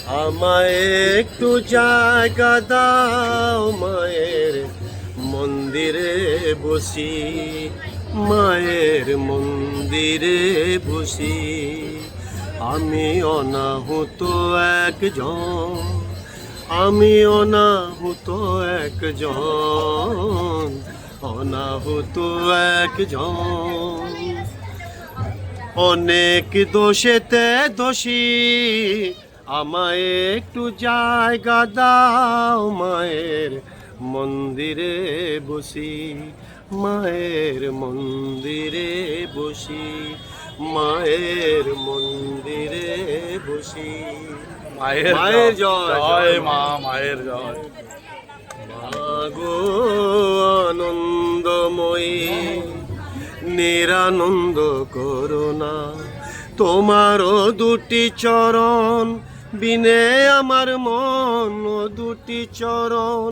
আমায় একটু জায়গা দাও মায়ের মন্দিরে বসি, মায়ের মন্দিরে বসি। আমি অনাহুত একজন, আমি অনাহুত একজন, অনাহুত একজন। অনেক দোষেতে দোষী, আমায় একটু জায়গা দাও মায়ের মন্দিরে বসি, মায়ের মন্দিরে বসি, মায়ের মন্দিরে বসি। মায়ের জয়, জয় মা, মায়ের জয়। মাগো আনন্দময়ী, নিরানন্দ করুণা, তোমারও দুটি চরণ বিনে আমার মন, দুটি চরণ।